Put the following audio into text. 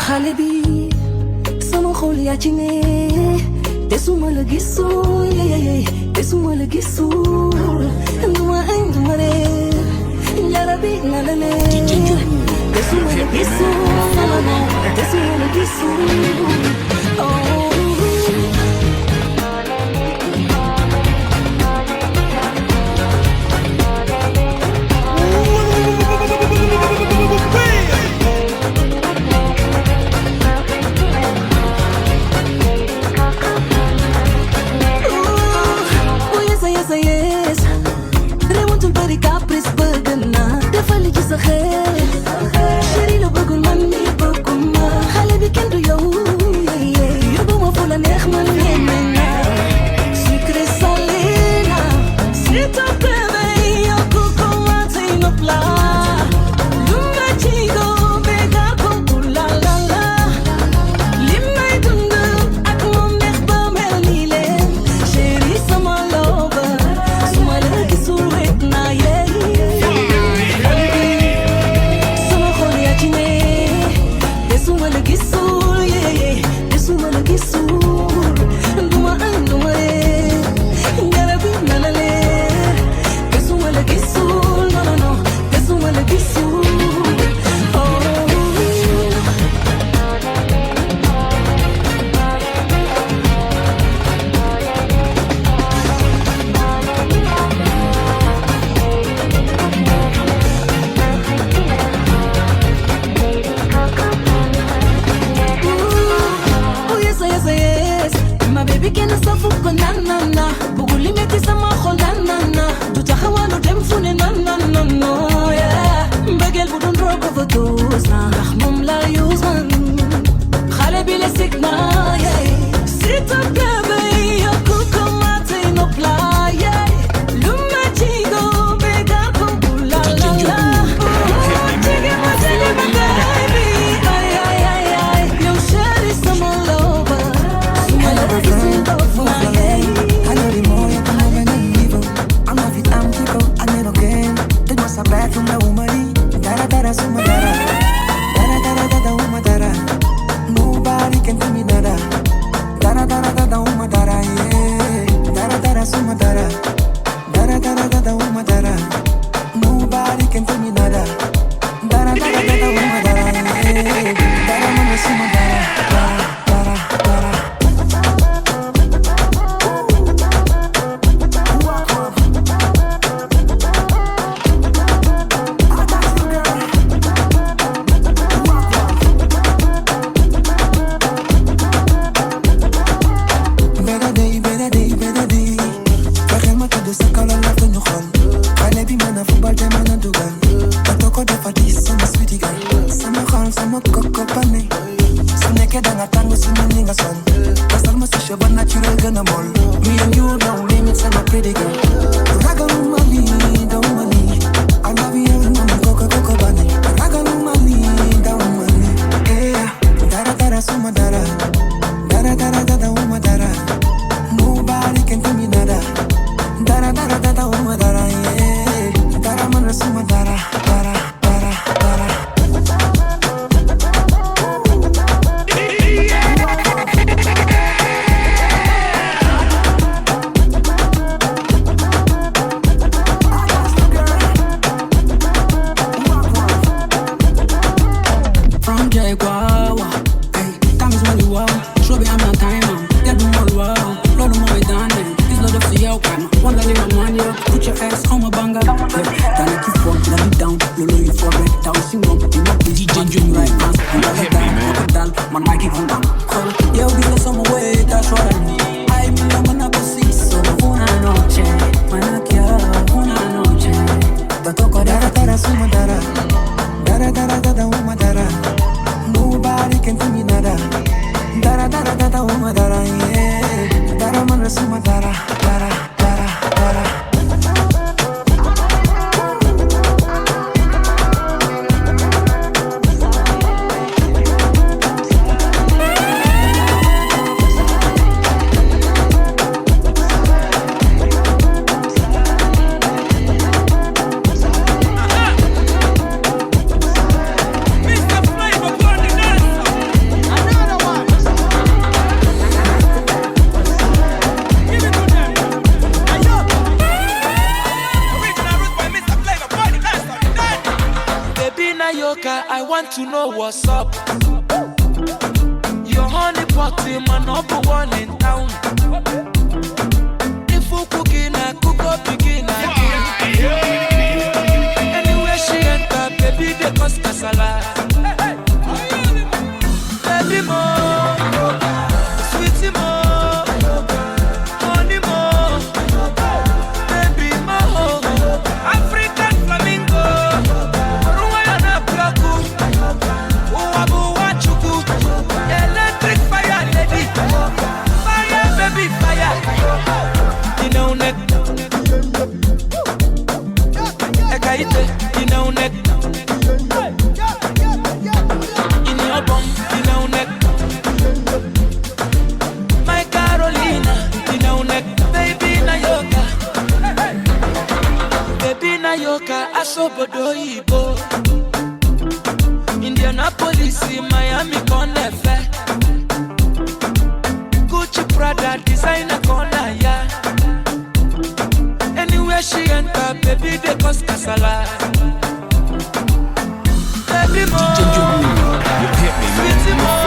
Halebi, sama xol yaa ci ne te suma la gisul te suma la gisul nduma ay nduma reer njarabi na la leer te suma la gisul te suma la gisul oh. want to know what's up. Your honey pot in my number one in town. If you cooking, I cook up begin anywhere she enter, baby, they cause casala. Baby more, sweetie more, honey more, baby more. African flamingo, Ruana Plaku, Uwabu Wachuku, electric fire lady, fire baby fire. You know net, Ekaite, you know net. In your bum, you know net. My Carolina, you know net. Baby na yoka, baby na yoka. Asobodo ibo. Indianapolis, Miami, Conefe. Gucci, Prada, designer corner, yeah. Anywhere she enter, baby, they cause casala. Baby, more, You hit me, man. sweetie, more.